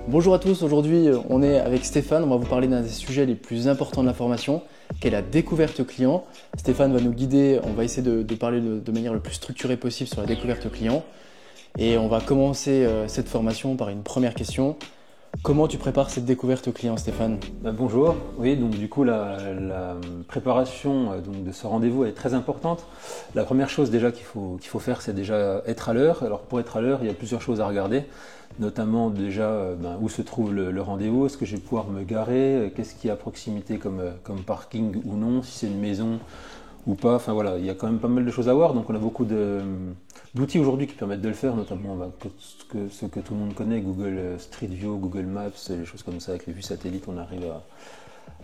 Bonjour à tous, aujourd'hui on est avec Stéphane, on va vous parler d'un des sujets les plus importants de l'information, qui est la découverte client. Stéphane va nous guider, on va essayer de parler de manière le plus structurée possible sur la découverte client. Et on va commencer cette formation par une première question. Comment tu prépares cette découverte client, Stéphane? Bonjour, oui, donc du coup la préparation de ce rendez-vous est très importante. La première chose déjà qu'il faut faire, c'est déjà être à l'heure. Alors pour être à l'heure, il y a plusieurs choses à regarder, notamment déjà où se trouve le rendez-vous, est-ce que je vais pouvoir me garer, qu'est-ce qui est à proximité comme parking ou non, si c'est une maison ou pas. Enfin voilà, il y a quand même pas mal de choses à voir, donc on a beaucoup d'outils aujourd'hui qui permettent de le faire, notamment ce que tout le monde connaît, Google Street View, Google Maps, les choses comme ça, avec les vues satellites, on arrive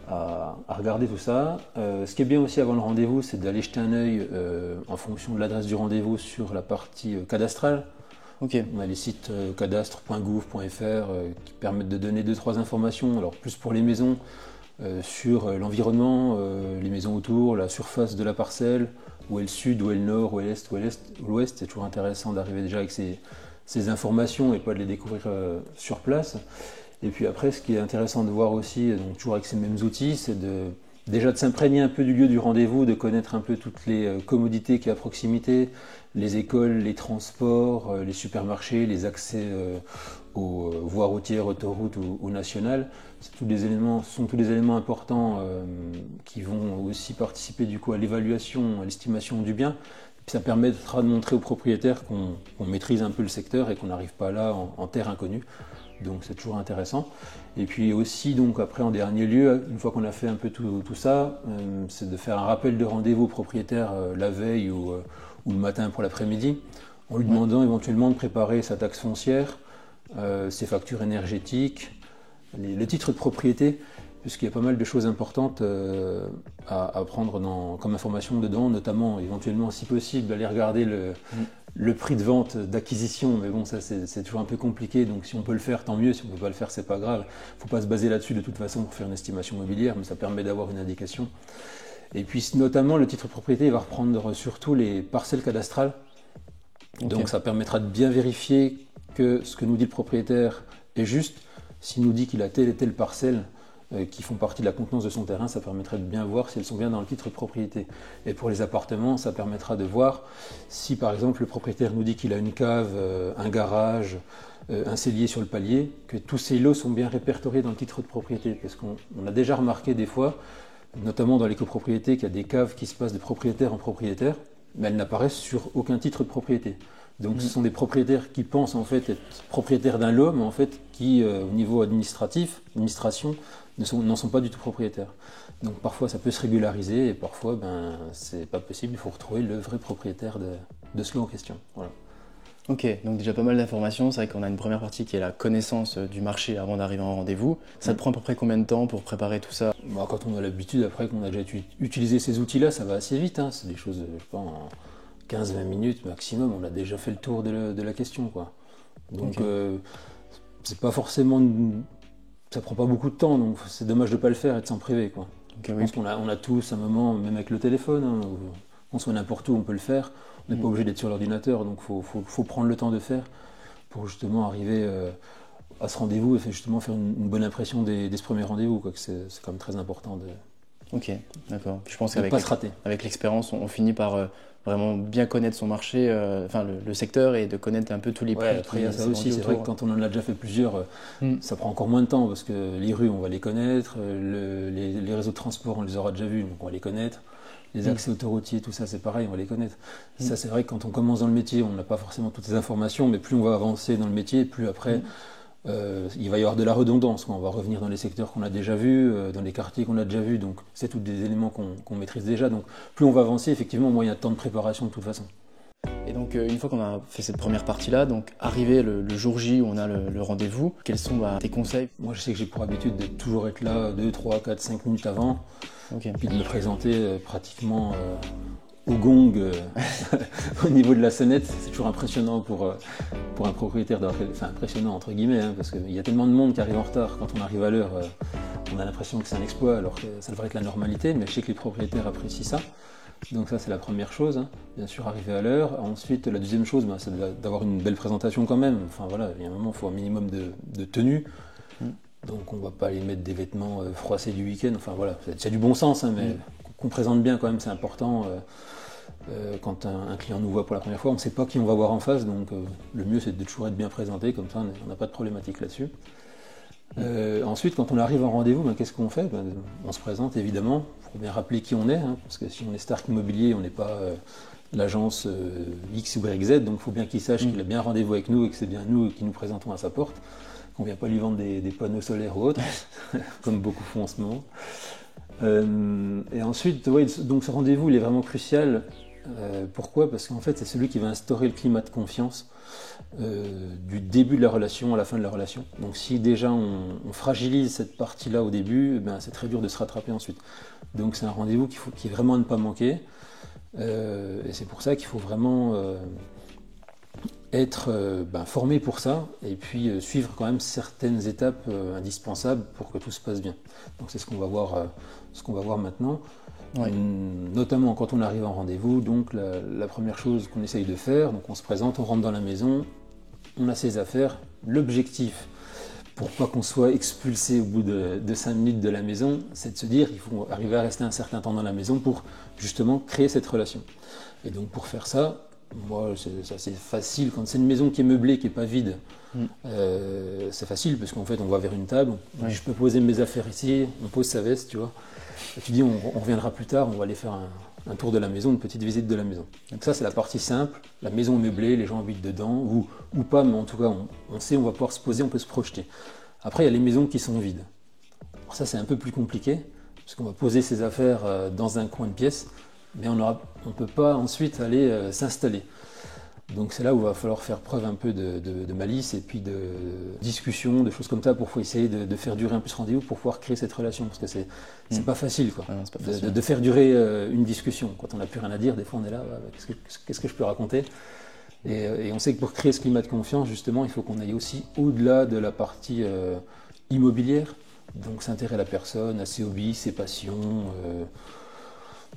à regarder tout ça. Ce qui est bien aussi avant le rendez-vous, c'est d'aller jeter un œil en fonction de l'adresse du rendez-vous sur la partie cadastrale. Okay. On a les sites cadastre.gouv.fr qui permettent de donner 2-3 informations, alors plus pour les maisons, sur l'environnement, les maisons autour, la surface de la parcelle, où est le sud, où est le nord, où est l'est, où est l'ouest. C'est toujours intéressant d'arriver déjà avec ces informations et pas de les découvrir sur place. Et puis après, ce qui est intéressant de voir aussi, donc toujours avec ces mêmes outils, c'est déjà de s'imprégner un peu du lieu du rendez-vous, de connaître un peu toutes les commodités qu'il y a à proximité, les écoles, les transports, les supermarchés, les accès aux voies routières, autoroutes ou nationales. Ce sont tous des éléments importants qui vont aussi participer du coup à l'évaluation, à l'estimation du bien. Puis ça permettra de montrer aux propriétaires qu'on maîtrise un peu le secteur et qu'on n'arrive pas là en terre inconnue. Donc c'est toujours intéressant. Et puis aussi, donc après en dernier lieu, une fois qu'on a fait un peu tout ça, c'est de faire un rappel de rendez-vous au propriétaire la veille ou le matin pour l'après-midi, en lui demandant éventuellement de préparer sa taxe foncière, ses factures énergétiques, le titre de propriété, puisqu'il y a pas mal de choses importantes à prendre comme information dedans, notamment éventuellement si possible d'aller regarder le prix de vente d'acquisition, mais bon ça c'est toujours un peu compliqué, donc si on peut le faire tant mieux, si on ne peut pas le faire c'est pas grave, il ne faut pas se baser là-dessus de toute façon pour faire une estimation immobilière, mais ça permet d'avoir une indication. Et puis notamment le titre de propriété il va reprendre surtout les parcelles cadastrales, donc ça permettra de bien vérifier que ce que nous dit le propriétaire est juste. S'il nous dit qu'il a telle et telle parcelle qui font partie de la contenance de son terrain, ça permettrait de bien voir si elles sont bien dans le titre de propriété. Et pour les appartements, ça permettra de voir si par exemple le propriétaire nous dit qu'il a une cave, un garage, un cellier sur le palier, que tous ces lots sont bien répertoriés dans le titre de propriété. Parce qu'on a déjà remarqué des fois, notamment dans les copropriétés, qu'il y a des caves qui se passent de propriétaire en propriétaire, mais elles n'apparaissent sur aucun titre de propriété. Donc ce sont des propriétaires qui pensent en fait être propriétaires d'un lot, mais en fait qui, au niveau administration, n'en sont pas du tout propriétaires. Donc parfois ça peut se régulariser et parfois c'est pas possible, il faut retrouver le vrai propriétaire de ce lot en question. Voilà. Ok, donc déjà pas mal d'informations, c'est vrai qu'on a une première partie qui est la connaissance du marché avant d'arriver en rendez-vous. Ça te prend à peu près combien de temps pour préparer tout ça? Quand on a l'habitude, après qu'on a déjà utilisé ces outils-là, ça va assez vite, hein. C'est des choses, je sais pas, en 15-20 minutes maximum, on a déjà fait le tour de la question, quoi. Donc c'est pas forcément, ça prend pas beaucoup de temps, donc c'est dommage de pas le faire et de s'en priver, quoi. Je pense qu'on a tous un moment, même avec le téléphone, hein, on soit n'importe où, on peut le faire. On n'est pas obligé d'être sur l'ordinateur, donc faut prendre le temps de faire pour justement arriver à ce rendez-vous et justement faire une bonne impression dès ce premier rendez-vous, quoi, que c'est quand même très important de. Ok, d'accord. Je pense qu'avec pas se rater. Avec l'expérience, on finit par vraiment bien connaître son marché, enfin le secteur, et de connaître un peu tous les prix. Après, il y a ça aussi, c'est vrai que quand on en a déjà fait plusieurs, ça prend encore moins de temps parce que les rues, on va les connaître, les réseaux de transport, on les aura déjà vus, donc on va les connaître. Les accès autoroutiers, tout ça, c'est pareil, on va les connaître. Ça, c'est vrai que quand on commence dans le métier, on n'a pas forcément toutes ces informations, mais plus on va avancer dans le métier, plus après, il va y avoir de la redondance. On va revenir dans les secteurs qu'on a déjà vus, dans les quartiers qu'on a déjà vus, donc c'est tous des éléments qu'on maîtrise déjà. Donc plus on va avancer, effectivement, moins il y a de temps de préparation de toute façon. Et donc une fois qu'on a fait cette première partie-là, donc arrivé le jour J où on a le rendez-vous, quels sont tes conseils? Moi, je sais que j'ai pour habitude de toujours être là 2, 3, 4, 5 minutes avant, puis de me présenter pratiquement au gong au niveau de la sonnette. C'est toujours impressionnant pour un propriétaire, enfin impressionnant entre guillemets, hein, parce qu'il y a tellement de monde qui arrive en retard. Quand on arrive à l'heure, on a l'impression que c'est un exploit, alors que ça devrait être la normalité, mais je sais que les propriétaires apprécient ça. Donc ça, c'est la première chose, hein. Bien sûr, arriver à l'heure. Ensuite, la deuxième chose, c'est d'avoir une belle présentation quand même. Enfin voilà, il y a un moment, il faut un minimum de tenue. Donc on ne va pas aller mettre des vêtements froissés du week-end. Enfin voilà, c'est du bon sens, hein, mais qu'on présente bien quand même, c'est important. Quand un client nous voit pour la première fois, on ne sait pas qui on va voir en face, donc le mieux c'est de toujours être bien présenté, comme ça on n'a pas de problématique là-dessus. Ensuite, quand on arrive en rendez-vous, qu'est-ce qu'on fait? On se présente évidemment, il faut bien rappeler qui on est, hein, parce que si on est Stark Immobilier, on n'est pas l'agence X, Y, Z, donc il faut bien qu'il sache qu'il a bien rendez-vous avec nous et que c'est bien nous qui nous présentons à sa porte, qu'on ne vient pas lui vendre des panneaux solaires ou autres, comme beaucoup font en ce moment. Et ensuite, donc ce rendez-vous il est vraiment crucial. Pourquoi? Parce qu'en fait, c'est celui qui va instaurer le climat de confiance du début de la relation à la fin de la relation. Donc si déjà on fragilise cette partie-là au début, c'est très dur de se rattraper ensuite. Donc c'est un rendez-vous qui est vraiment à ne pas manquer. Et c'est pour ça qu'il faut vraiment être formé pour ça et puis suivre quand même certaines étapes indispensables pour que tout se passe bien. Donc c'est ce qu'on va voir maintenant. Ouais. Notamment quand on arrive en rendez-vous, donc la première chose qu'on essaye de faire, donc on se présente, on rentre dans la maison, on a ses affaires. L'objectif, pour pas qu'on soit expulsé au bout de 5 minutes de la maison, c'est de se dire qu'il faut arriver à rester un certain temps dans la maison pour justement créer cette relation. Et donc pour faire ça, moi c'est assez facile, quand c'est une maison qui est meublée, qui n'est pas vide, c'est facile parce qu'en fait on va vers une table, je peux poser mes affaires ici, on pose sa veste, tu vois. Et tu dis on reviendra plus tard, on va aller faire un tour de la maison, une petite visite de la maison. Donc ça c'est la partie simple, la maison meublée, les gens habitent dedans, ou pas, mais en tout cas on sait, on va pouvoir se poser, on peut se projeter. Après il y a les maisons qui sont vides. Alors ça c'est un peu plus compliqué, parce qu'on va poser ses affaires dans un coin de pièce, mais on ne peut pas ensuite aller s'installer. Donc c'est là où il va falloir faire preuve un peu de malice et puis de discussion, de choses comme ça pour essayer de faire durer un peu ce rendez-vous pour pouvoir créer cette relation, parce que c'est pas facile, quoi. Non, pas facile. De faire durer une discussion. Quand on n'a plus rien à dire, des fois on est là, qu'est-ce que je peux raconter? Et on sait que pour créer ce climat de confiance, justement, il faut qu'on aille aussi au-delà de la partie immobilière, donc s'intéresser à la personne, à ses hobbies, ses passions,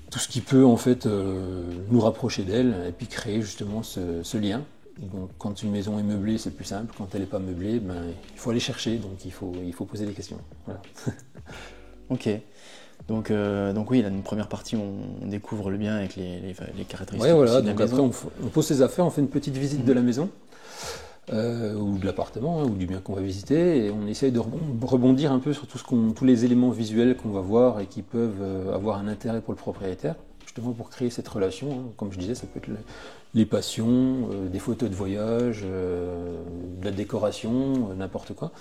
tout ce qui peut en fait nous rapprocher d'elle et puis créer justement ce lien. Donc, quand une maison est meublée, c'est plus simple. Quand elle n'est pas meublée, il faut aller chercher, donc il faut poser des questions. Voilà. Ok. Donc oui, là, une première partie, on découvre le bien avec les caractéristiques. Ouais, voilà. Donc après, on pose ses affaires, on fait une petite visite de la maison. Ou de l'appartement, ou du bien qu'on va visiter, et on essaye de rebondir un peu sur tous les éléments visuels qu'on va voir et qui peuvent avoir un intérêt pour le propriétaire, justement pour créer cette relation. Hein. Comme je disais, ça peut être les passions, des photos de voyage, de la décoration, n'importe quoi.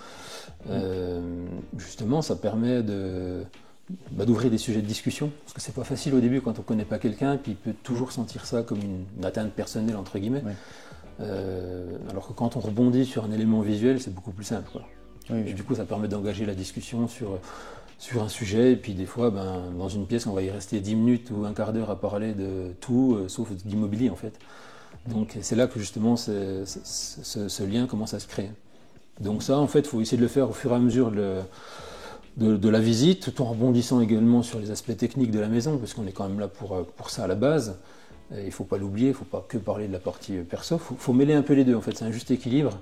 Justement, ça permet d'ouvrir des sujets de discussion, parce que c'est pas facile au début quand on connaît pas quelqu'un, puis il peut toujours sentir ça comme une atteinte personnelle, entre guillemets. Ouais. Alors que quand on rebondit sur un élément visuel, c'est beaucoup plus simple, quoi. Oui, et du coup, ça permet d'engager la discussion sur un sujet. Et puis des fois, dans une pièce, on va y rester 10 minutes ou un quart d'heure à parler de tout, sauf d'immobilier en fait. Donc c'est là que justement ce lien commence à se créer. Donc ça, en fait, il faut essayer de le faire au fur et à mesure de la visite, tout en rebondissant également sur les aspects techniques de la maison, parce qu'on est quand même là pour ça à la base. Il ne faut pas l'oublier, il ne faut pas que parler de la partie perso, il faut mêler un peu les deux, en fait, c'est un juste équilibre.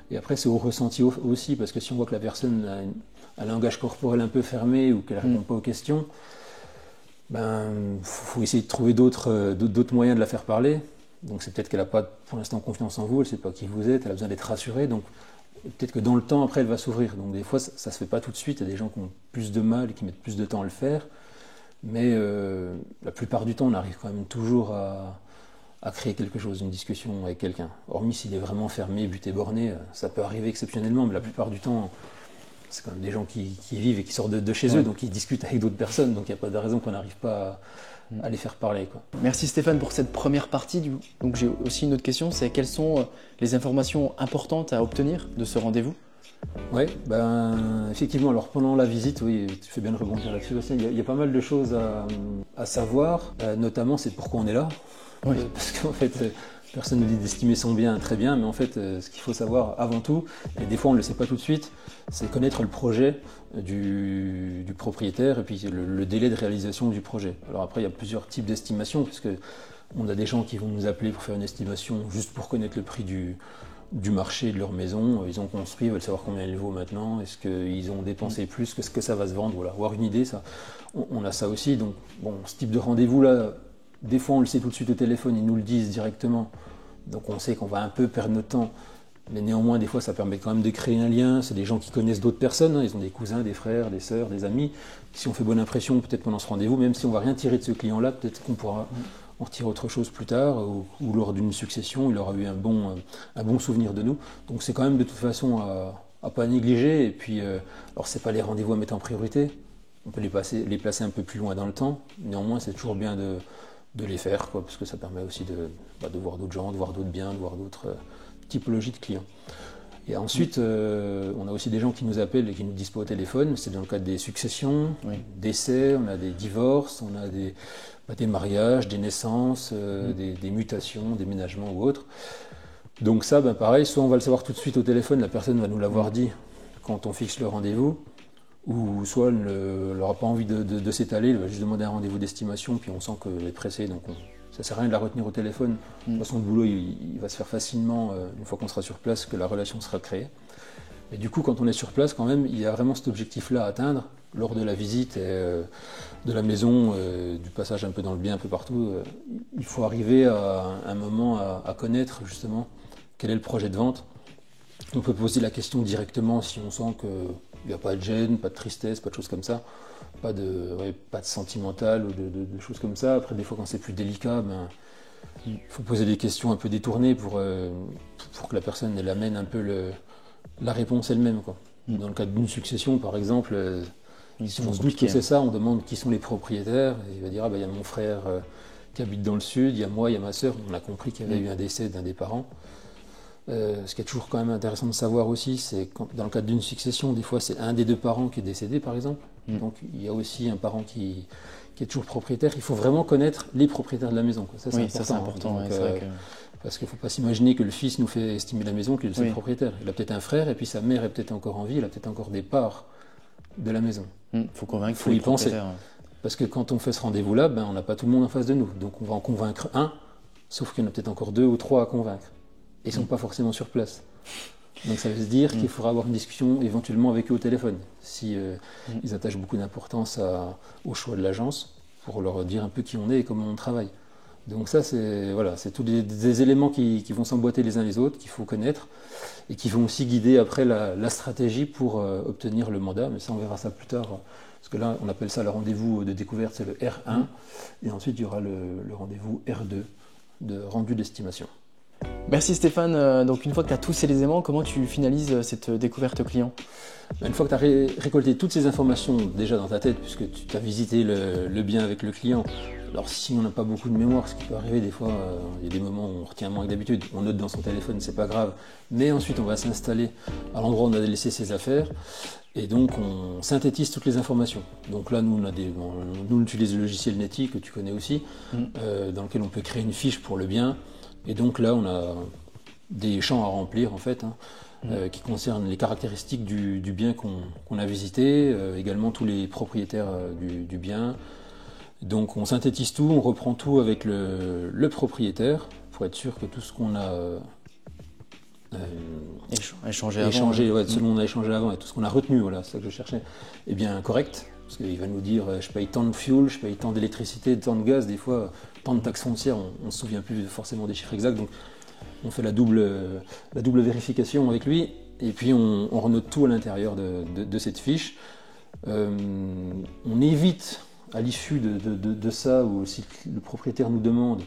Et après, c'est au ressenti aussi, parce que si on voit que la personne a un langage corporel un peu fermé ou qu'elle ne répond pas aux questions, faut essayer de trouver d'autres moyens de la faire parler. Donc c'est peut-être qu'elle n'a pas pour l'instant confiance en vous, elle ne sait pas qui vous êtes, elle a besoin d'être rassurée, donc peut-être que dans le temps, après, elle va s'ouvrir. Donc des fois, ça ne se fait pas tout de suite, il y a des gens qui ont plus de mal et qui mettent plus de temps à le faire. Mais la plupart du temps, on arrive quand même toujours à créer quelque chose, une discussion avec quelqu'un. Hormis s'il est vraiment fermé, buté, borné, ça peut arriver exceptionnellement, mais la plupart du temps, c'est quand même des gens qui vivent et qui sortent de chez eux, donc ils discutent avec d'autres personnes, donc il n'y a pas de raison qu'on n'arrive pas à les faire parler, quoi. Merci Stéphane pour cette première partie. Donc j'ai aussi une autre question, c'est quelles sont les informations importantes à obtenir de ce rendez-vous ? Oui, effectivement, alors pendant la visite, oui, tu fais bien de rebondir là-dessus aussi, il y a pas mal de choses à savoir, notamment c'est pourquoi on est là, oui. Parce qu'en fait, personne ne dit d'estimer son bien très bien, mais en fait, ce qu'il faut savoir avant tout, et des fois on ne le sait pas tout de suite, c'est connaître le projet du propriétaire et puis le délai de réalisation du projet. Alors après, il y a plusieurs types d'estimations, puisque on a des gens qui vont nous appeler pour faire une estimation juste pour connaître le prix du marché de leur maison. Ils ont construit, ils veulent savoir combien elle vaut maintenant, est-ce qu'ils ont dépensé plus, qu'est-ce que ça va se vendre, voilà. Avoir une idée, ça, on a ça aussi. Donc bon, ce type de rendez-vous-là, des fois on le sait tout de suite au téléphone, ils nous le disent directement. Donc on sait qu'on va un peu perdre notre temps. Mais néanmoins, des fois, ça permet quand même de créer un lien. C'est des gens qui connaissent d'autres personnes, hein. Ils ont des cousins, des frères, des sœurs, des amis. Si on fait bonne impression, peut-être pendant ce rendez-vous, même si on ne va rien tirer de ce client-là, peut-être qu'on pourra en retirer autre chose plus tard, ou lors d'une succession, il aura eu un bon souvenir de nous. Donc c'est quand même de toute façon à pas négliger. Et puis, alors c'est pas les rendez-vous à mettre en priorité. On peut les placer un peu plus loin dans le temps. Néanmoins, c'est toujours bien de les faire, quoi, parce que ça permet aussi de voir d'autres gens, de voir d'autres biens, de voir d'autres typologie de clients. Et ensuite, on a aussi des gens qui nous appellent et qui nous disent pas au téléphone. C'est dans le cadre des successions, décès, on a des divorces, on a des mariages, des naissances, des mutations, déménagements ou autres. Donc ça, pareil, soit on va le savoir tout de suite au téléphone, la personne va nous l'avoir dit quand on fixe le rendez-vous, ou soit elle n'aura pas envie de s'étaler, elle va juste demander un rendez-vous d'estimation, puis on sent qu'elle est pressée, donc ça ne sert à rien de la retenir au téléphone. De toute façon, le boulot, il va se faire facilement une fois qu'on sera sur place, que la relation sera créée. Et du coup, quand on est sur place, quand même, il y a vraiment cet objectif-là à atteindre lors de la visite de la maison, du passage un peu dans le bien, un peu partout. Il faut arriver à un moment à connaître justement quel est le projet de vente. On peut poser la question directement si on sent qu'il n'y a pas de gêne, pas de tristesse, pas de choses comme ça. Pas de sentimental ou de choses comme ça. Après, des fois, quand c'est plus délicat, il faut poser des questions un peu détournées pour que la personne elle amène un peu la réponse elle-même, quoi. Dans le cadre d'une succession, par exemple, si on se doute que c'est ça, on demande qui sont les propriétaires. Et il va dire, il y a mon frère qui habite dans le sud, il y a moi, il y a ma sœur. On a compris qu'il y avait eu un décès d'un des parents. Ce qui est toujours quand même intéressant de savoir aussi, c'est que dans le cadre d'une succession, des fois c'est un des deux parents qui est décédé par exemple, donc il y a aussi un parent qui est toujours propriétaire. Il faut vraiment connaître les propriétaires de la maison, quoi. Ça, c'est important. Donc, c'est vrai que... Parce qu'il ne faut pas s'imaginer que le fils nous fait estimer la maison qu'il est le seul propriétaire. Il a peut-être un frère et puis sa mère est peut-être encore en vie, il a peut-être encore des parts de la maison. Faut convaincre, faut y penser. Parce que quand on fait ce rendez-vous-là, on n'a pas tout le monde en face de nous, donc on va en convaincre un, sauf qu'il y en a peut-être encore 2 ou 3 à convaincre. Ils ne sont pas forcément sur place. Donc ça veut dire qu'il faudra avoir une discussion éventuellement avec eux au téléphone, si ils attachent beaucoup d'importance au choix de l'agence, pour leur dire un peu qui on est et comment on travaille. Donc ça, c'est tous des éléments qui vont s'emboîter les uns les autres, qu'il faut connaître, et qui vont aussi guider après la stratégie pour obtenir le mandat. Mais ça, on verra ça plus tard, parce que là, on appelle ça le rendez-vous de découverte, c'est le R1, et ensuite il y aura le rendez-vous R2, de rendu d'estimation. Merci Stéphane. Donc une fois que tu as tous ces éléments, comment tu finalises cette découverte client ? Une fois que tu as récolté toutes ces informations déjà dans ta tête, puisque tu as visité le bien avec le client, alors si on n'a pas beaucoup de mémoire, ce qui peut arriver des fois, il y a des moments où on retient moins que d'habitude, on note dans son téléphone, c'est pas grave, mais ensuite on va s'installer à l'endroit où on a laissé ses affaires, et donc on synthétise toutes les informations. Donc là, nous on utilise le logiciel Neti, que tu connais aussi, dans lequel on peut créer une fiche pour le bien. Et donc là, on a des champs à remplir en fait, qui concernent les caractéristiques du bien qu'on a visité, également tous les propriétaires du bien. Donc on synthétise tout, on reprend tout avec le propriétaire pour être sûr que tout ce qu'on a échangé avant, selon on a échangé avant et tout ce qu'on a retenu, voilà, c'est ça que je cherchais, est bien correct. Parce qu'il va nous dire, je paye tant de fuel, je paye tant d'électricité, tant de gaz, des fois, tant de taxes foncières, on ne se souvient plus forcément des chiffres exacts. Donc on fait la double vérification avec lui, et puis on renote tout à l'intérieur de cette fiche. On évite, à l'issue de ça, ou si le propriétaire nous demande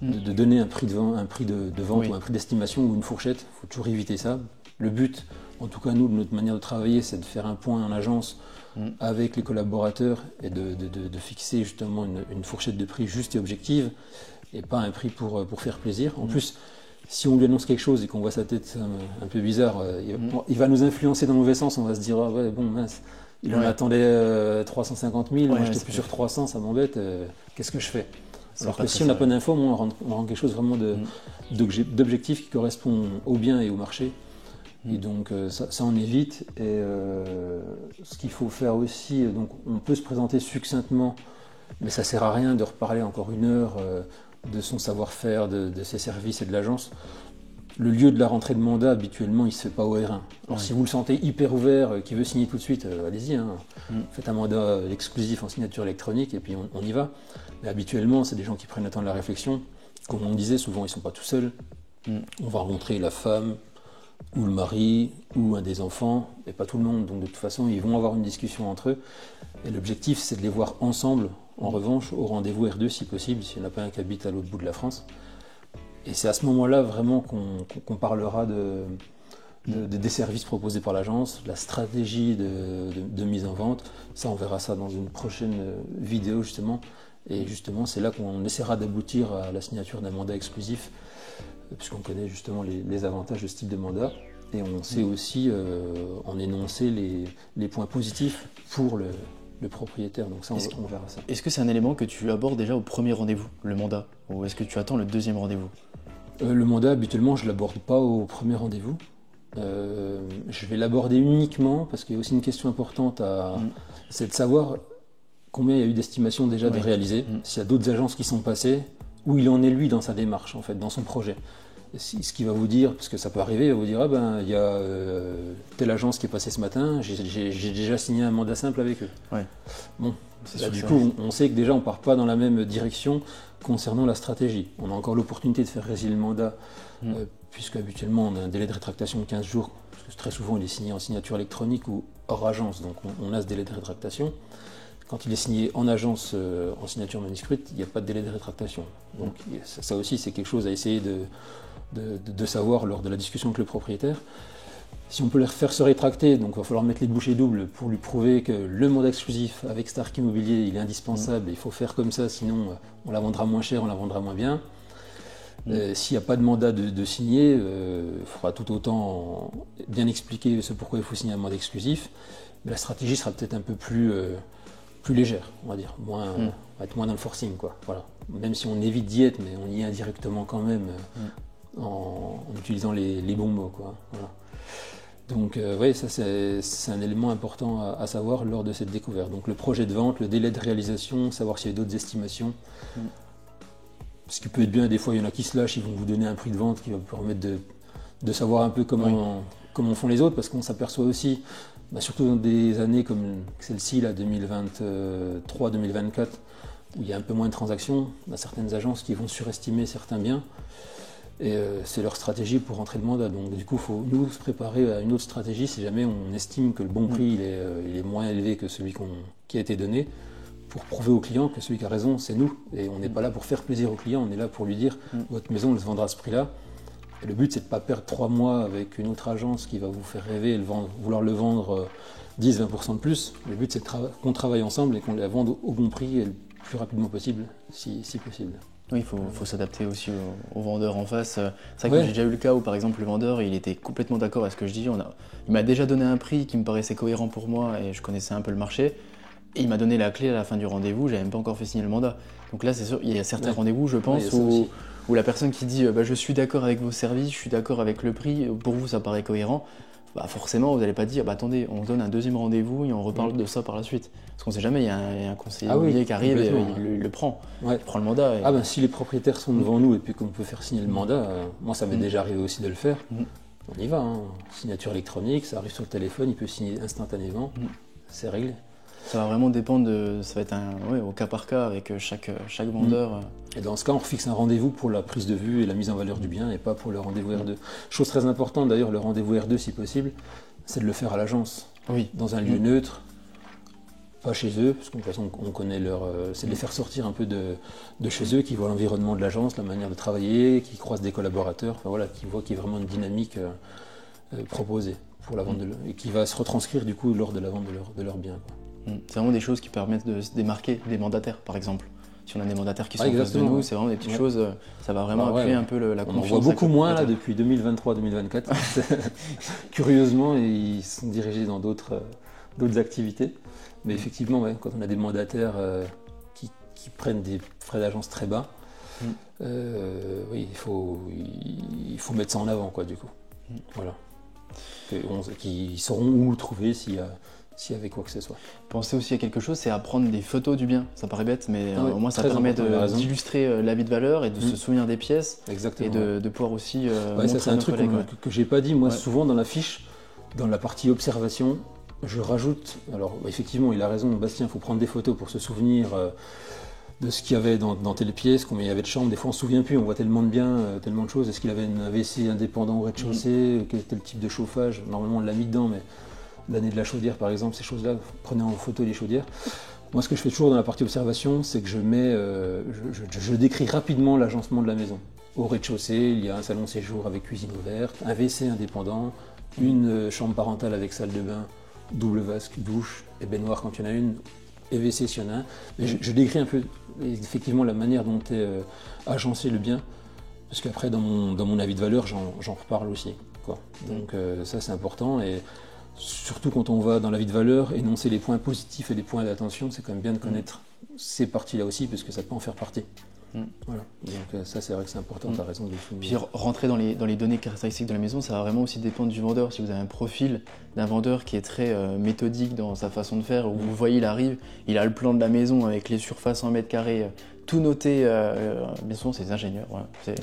de donner un prix de vente ou un prix d'estimation ou une fourchette, il faut toujours éviter ça. Le but, en tout cas nous, de notre manière de travailler, c'est de faire un point en agence avec les collaborateurs et de fixer justement une fourchette de prix juste et objective, et pas un prix pour faire plaisir. En plus, si on lui annonce quelque chose et qu'on voit sa tête un peu bizarre, il va nous influencer dans le mauvais sens. On va se dire, mince, il en attendait 350 000, moi j'étais plus sur 300, ça m'embête, qu'est-ce que je fais ? Alors que si on n'a pas d'infos, on rend quelque chose vraiment d'objectif qui correspond au bien et au marché. Et donc ça on évite. Et ce qu'il faut faire aussi, donc on peut se présenter succinctement, mais ça sert à rien de reparler encore 1 heure de son savoir-faire, de ses services et de l'agence. le lieu de la rentrée de mandat, habituellement, il ne se fait pas au R1. Alors si vous le sentez hyper ouvert, qui veut signer tout de suite, allez-y. Faites un mandat exclusif en signature électronique et puis on y va. Mais habituellement, c'est des gens qui prennent le temps de la réflexion. Comme on disait, souvent, ils ne sont pas tout seuls. On va rencontrer la femme, ou le mari, ou un des enfants, et pas tout le monde. Donc de toute façon, ils vont avoir une discussion entre eux. Et l'objectif, c'est de les voir ensemble, en revanche, au rendez-vous R2 si possible, s'il n'y en a pas un qui habite à l'autre bout de la France. Et c'est à ce moment-là vraiment qu'on parlera des services proposés par l'agence, la stratégie de mise en vente. Ça, on verra ça dans une prochaine vidéo justement. Et justement, c'est là qu'on essaiera d'aboutir à la signature d'un mandat exclusif, puisqu'on connaît justement les avantages de ce type de mandat. Et on sait aussi en énoncer les points positifs pour le propriétaire. Donc ça, on verra ça. Est-ce que c'est un élément que tu abordes déjà au premier rendez-vous, le mandat? Ou est-ce que tu attends le deuxième rendez-vous? Le mandat, habituellement, je ne l'aborde pas au premier rendez-vous. Je vais l'aborder uniquement, parce qu'il y a aussi une question importante, c'est de savoir combien il y a eu d'estimations déjà de réalisées, s'il y a d'autres agences qui sont passées, où il en est lui dans sa démarche, en fait, dans son projet. Ce qui va vous dire, parce que ça peut arriver, il va vous dire, il y a telle agence qui est passée ce matin, j'ai déjà signé un mandat simple avec eux. Ouais. Bon, là, du coup, on sait que déjà on ne part pas dans la même direction concernant la stratégie. On a encore l'opportunité de faire résilier le mandat, puisque habituellement on a un délai de rétractation de 15 jours, parce que très souvent il est signé en signature électronique ou hors agence, donc on a ce délai de rétractation. Quand il est signé en agence en signature manuscrite, il n'y a pas de délai de rétractation. Donc ça aussi c'est quelque chose à essayer de savoir lors de la discussion avec le propriétaire. Si on peut les faire se rétracter, donc il va falloir mettre les bouchées doubles pour lui prouver que le mandat exclusif avec Stark Immobilier, il est indispensable, il faut faire comme ça, sinon on la vendra moins cher, on la vendra moins bien. S'il n'y a pas de mandat de signer, il faudra tout autant bien expliquer ce pourquoi il faut signer un mandat exclusif, mais la stratégie sera peut-être un peu plus légère, on va dire, on va être moins dans le forcing, quoi. Voilà. Même si on évite d'y être, mais on y est indirectement quand même en utilisant les bons mots, quoi. Voilà. Donc oui, ça c'est un élément important à savoir lors de cette découverte. Donc le projet de vente, le délai de réalisation, savoir s'il y a d'autres estimations. Ce qui peut être bien, des fois il y en a qui se lâchent, ils vont vous donner un prix de vente qui va vous permettre de savoir un peu comment font les autres, parce qu'on s'aperçoit aussi, surtout dans des années comme celle-ci, 2023-2024, où il y a un peu moins de transactions, il y a certaines agences qui vont surestimer certains biens. Et c'est leur stratégie pour rentrer le mandat. Donc du coup, il faut nous se préparer à une autre stratégie si jamais on estime que le bon prix il est moins élevé que celui qui a été donné, pour prouver au client que celui qui a raison, c'est nous. Et on n'est pas là pour faire plaisir au client, on est là pour lui dire votre maison, elle se vendra à ce prix-là. Et le but, c'est de ne pas perdre 3 mois avec une autre agence qui va vous faire rêver et vouloir le vendre 10-20% de plus. Le but, c'est qu'on travaille ensemble et qu'on la vende au bon prix et le plus rapidement possible, si possible. Oui, il faut s'adapter aussi au vendeur en face. C'est vrai que j'ai déjà eu le cas où, par exemple, le vendeur, il était complètement d'accord avec ce que je dis. Il m'a déjà donné un prix qui me paraissait cohérent pour moi et je connaissais un peu le marché. Et il m'a donné la clé à la fin du rendez-vous, j'avais même pas encore fait signer le mandat. Donc là, c'est sûr, il y a certains rendez-vous, je pense, où la personne qui dit je suis d'accord avec vos services, je suis d'accord avec le prix, pour vous ça paraît cohérent, forcément vous n'allez pas dire attendez, on donne un deuxième rendez-vous et on reparle de ça par la suite. Parce qu'on ne sait jamais, il y a un conseiller immobilier qui arrive et il le prend. Il prend le mandat. Si les propriétaires sont devant nous et puis qu'on peut faire signer le mandat, moi ça m'est déjà arrivé aussi de le faire, on y va. Signature électronique, ça arrive sur le téléphone, il peut signer instantanément, c'est réglé. Ça va vraiment dépendre ça va être au cas par cas avec chaque vendeur. Et dans ce cas, on fixe un rendez-vous pour la prise de vue et la mise en valeur du bien et pas pour le rendez-vous R2. Chose très importante d'ailleurs, le rendez-vous R2 si possible, c'est de le faire à l'agence, dans un lieu neutre, pas chez eux, parce que de toute façon on connaît c'est de les faire sortir un peu de chez eux, qui voient l'environnement de l'agence, la manière de travailler, qui croisent des collaborateurs, qui voient qu'il y a vraiment une dynamique proposée pour la vente et qui va se retranscrire du coup lors de la vente de leur bien. C'est vraiment des choses qui permettent de se démarquer des mandataires, par exemple. Si on a des mandataires qui sont en face de nous, c'est vraiment des petites choses, ça va vraiment appuyer un peu la confiance. On voit beaucoup moins là depuis 2023-2024. Curieusement, ils sont dirigés dans d'autres activités. Mais effectivement, quand on a des mandataires qui prennent des frais d'agence très bas, il faut mettre ça en avant, quoi, du coup. Voilà. Ils sauront où trouver s'il y a s'il y avait quoi que ce soit. Pensez aussi à quelque chose, c'est à prendre des photos du bien. Ça paraît bête, mais au moins ça permet d'illustrer la vie de valeur et de se souvenir des pièces. Exactement. Et de pouvoir aussi ça c'est un truc que j'ai pas dit. Moi, souvent dans la fiche, dans la partie observation, je rajoute, alors effectivement il a raison Bastien, il faut prendre des photos pour se souvenir de ce qu'il y avait dans telle pièce, combien il y avait de chambres. Des fois on se souvient plus, on voit tellement de biens, tellement de choses. Est-ce qu'il avait un WC indépendant au rez-de-chaussée, quel était le type de chauffage? Normalement on l'a mis dedans, mais l'année de la chaudière par exemple, ces choses-là, prenez en photo les chaudières. Moi ce que je fais toujours dans la partie observation, c'est que je mets, je décris rapidement l'agencement de la maison. Au rez-de-chaussée, il y a un salon séjour avec cuisine ouverte, un WC indépendant, une chambre parentale avec salle de bain, double vasque, douche et baignoire quand il y en a une, et WC s'il y en a un. Mais je décris un peu effectivement la manière dont est agencé le bien, parce qu'après dans mon avis de valeur, j'en reparle aussi, quoi. Donc ça c'est important, et surtout quand on va dans l'avis de valeur, énoncer les points positifs et les points d'attention, c'est quand même bien de connaître ces parties-là aussi, parce que ça peut en faire partie. Voilà. Donc ça c'est vrai que c'est important, tu as raison de le souligner. Puis rentrer dans les données caractéristiques de la maison, ça va vraiment aussi dépendre du vendeur. Si vous avez un profil d'un vendeur qui est très méthodique dans sa façon de faire, où vous voyez il arrive, il a le plan de la maison avec les surfaces en mètres carrés, tout noté, bien souvent c'est des ingénieurs, voilà. C'est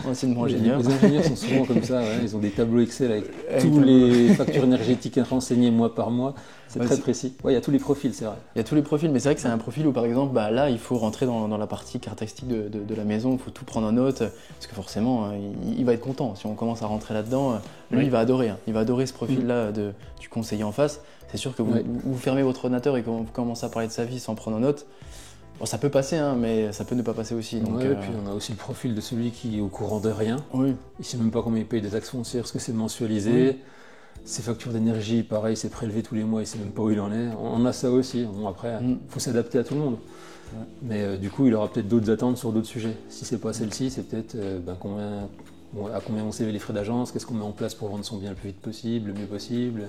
anciennement ingénieurs. Les ingénieurs sont souvent comme ça, ils ont des tableaux Excel avec tous les factures énergétiques renseignées mois par mois. C'est très précis. Il y a tous les profils, c'est vrai. Il y a tous les profils, mais c'est vrai que c'est un profil où, par exemple, là, il faut rentrer dans la partie caractéristique de la maison, il faut tout prendre en note, parce que forcément, il va être content. Si on commence à rentrer là-dedans, lui, il va adorer. Il va adorer ce profil-là du conseiller en face. C'est sûr que vous fermez votre ordinateur et que vous commencez à parler de sa vie sans prendre en note. Bon, ça peut passer, mais ça peut ne pas passer aussi. Donc, et puis on a aussi le profil de celui qui est au courant de rien. Il ne sait même pas combien il paye des taxes foncières, parce que c'est mensualisé. Ses factures d'énergie, pareil, c'est prélevé tous les mois, il ne sait même pas où il en est. On a ça aussi. Bon, après, il faut s'adapter à tout le monde. Mais du coup, il aura peut-être d'autres attentes sur d'autres sujets. Si ce n'est pas celle-ci, c'est peut-être à combien vont s'élever les frais d'agence, qu'est-ce qu'on met en place pour vendre son bien le plus vite possible, le mieux possible.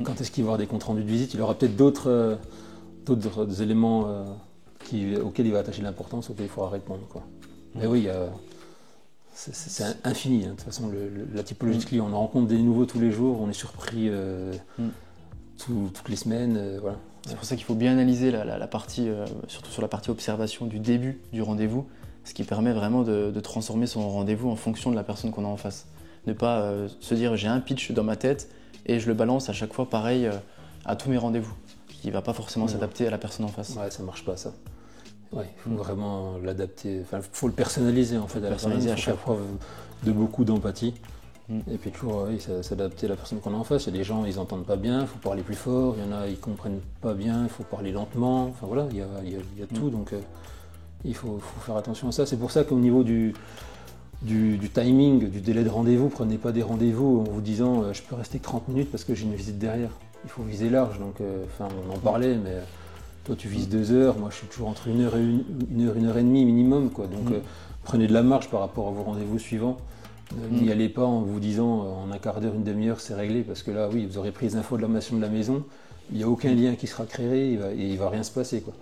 Quand est-ce qu'il va y avoir des comptes rendus de visite, il aura peut-être d'autres éléments auxquels il va attacher de l'importance, auxquels il faudra répondre, quoi. Mais oui, c'est infini, de toute façon, la typologie de clients. On en rencontre des nouveaux tous les jours, on est surpris toutes les semaines. Voilà. C'est pour ça qu'il faut bien analyser la partie, surtout sur la partie observation du début du rendez-vous, ce qui permet vraiment de transformer son rendez-vous en fonction de la personne qu'on a en face. Ne pas se dire j'ai un pitch dans ma tête et je le balance à chaque fois pareil à tous mes rendez-vous, qui ne va pas forcément s'adapter à la personne en face. Ouais, ça ne marche pas ça. Il faut vraiment l'adapter, il faut le personnaliser en fait, à la personne, il faut faire preuve de beaucoup d'empathie. Et puis toujours s'adapter à la personne qu'on a en face. Il y a des gens, ils n'entendent pas bien, il faut parler plus fort, il y en a, ils ne comprennent pas bien, il faut parler lentement, enfin voilà, il y a tout, donc il faut faire attention à ça. C'est pour ça qu'au niveau du timing, du délai de rendez-vous, prenez pas des rendez-vous en vous disant je peux rester 30 minutes parce que j'ai une visite derrière. Il faut viser large, donc on en parlait, mais toi tu vises 2 heures, moi je suis toujours entre 1 heure et 1 heure et demie minimum, quoi. Donc prenez de la marge par rapport à vos rendez-vous suivants. N'y allez pas en vous disant en un quart d'heure, une demi-heure c'est réglé, parce que là oui, vous aurez pris les informations de la maison, il n'y a aucun lien qui sera créé et il ne va rien se passer, quoi.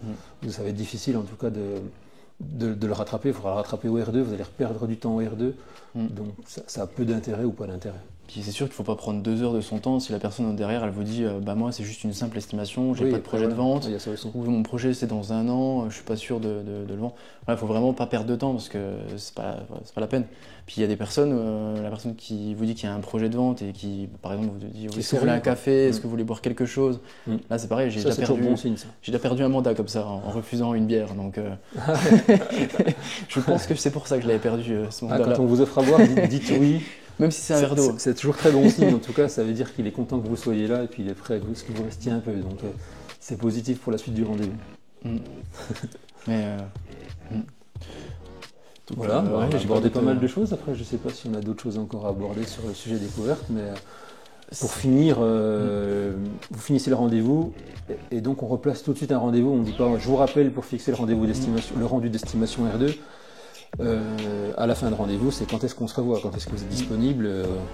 Donc ça va être difficile en tout cas de le rattraper, il faudra le rattraper au R2, vous allez perdre du temps au R2, donc ça a peu d'intérêt ou pas d'intérêt. Puis c'est sûr qu'il ne faut pas prendre 2 heures de son temps si la personne derrière elle vous dit moi c'est juste une simple estimation, j'ai pas de projet de vente, il y a ça aussi. Ou mon projet c'est dans 1 an, je suis pas sûr de le vendre. Il faut vraiment pas perdre de temps parce que c'est pas la peine. Puis il y a des personnes, la personne qui vous dit qu'il y a un projet de vente et qui par exemple vous dit est-ce que vous voulez un café, est-ce que vous voulez boire quelque chose, là c'est pareil, j'ai déjà perdu un mandat comme ça en refusant une bière, donc je pense que c'est pour ça que je l'avais perdu ce mandat-là. Quand on vous offre à boire, dites oui. Même si c'est un verre d'eau. C'est toujours très bon signe, en tout cas, ça veut dire qu'il est content que vous soyez là et puis il est prêt à ce que vous restiez un peu. Donc c'est positif pour la suite du rendez-vous. Voilà, j'ai abordé pas mal de choses. Après, je ne sais pas si on a d'autres choses encore à aborder sur le sujet découverte, mais pour finir, vous finissez le rendez-vous et donc on replace tout de suite un rendez-vous. On ne dit pas je vous rappelle pour fixer le rendez-vous d'estimation, le rendu d'estimation R2. À la fin de rendez-vous, c'est quand est-ce qu'on se revoit, quand est-ce que vous êtes disponible,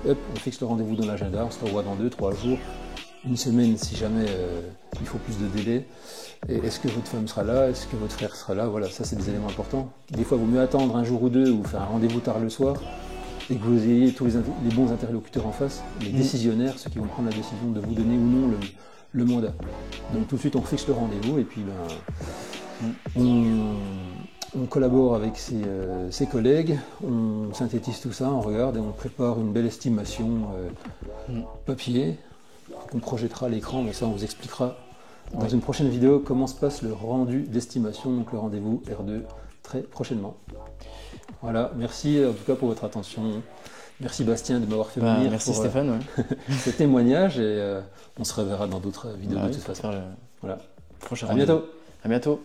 on fixe le rendez-vous dans l'agenda, on se revoit dans 2-3 jours, une semaine si jamais il faut plus de délai. Et est-ce que votre femme sera là, est-ce que votre frère sera là, voilà, ça c'est des éléments importants. Des fois il vaut mieux attendre un jour ou deux ou faire un rendez-vous tard le soir et que vous ayez tous les bons interlocuteurs en face, les décisionnaires, ceux qui vont prendre la décision de vous donner ou non le mandat. Donc tout de suite on fixe le rendez-vous et puis on collabore avec ses collègues, on synthétise tout ça, on regarde et on prépare une belle estimation papier qu'on projettera à l'écran, mais ça on vous expliquera dans une prochaine vidéo comment se passe le rendu d'estimation, donc le rendez-vous R2 très prochainement. Voilà, merci en tout cas pour votre attention. Merci Bastien de m'avoir fait venir merci pour Stéphane, ce témoignage et on se reverra dans d'autres vidéos de toute façon. Voilà. Voilà. Prochain À bientôt. À bientôt.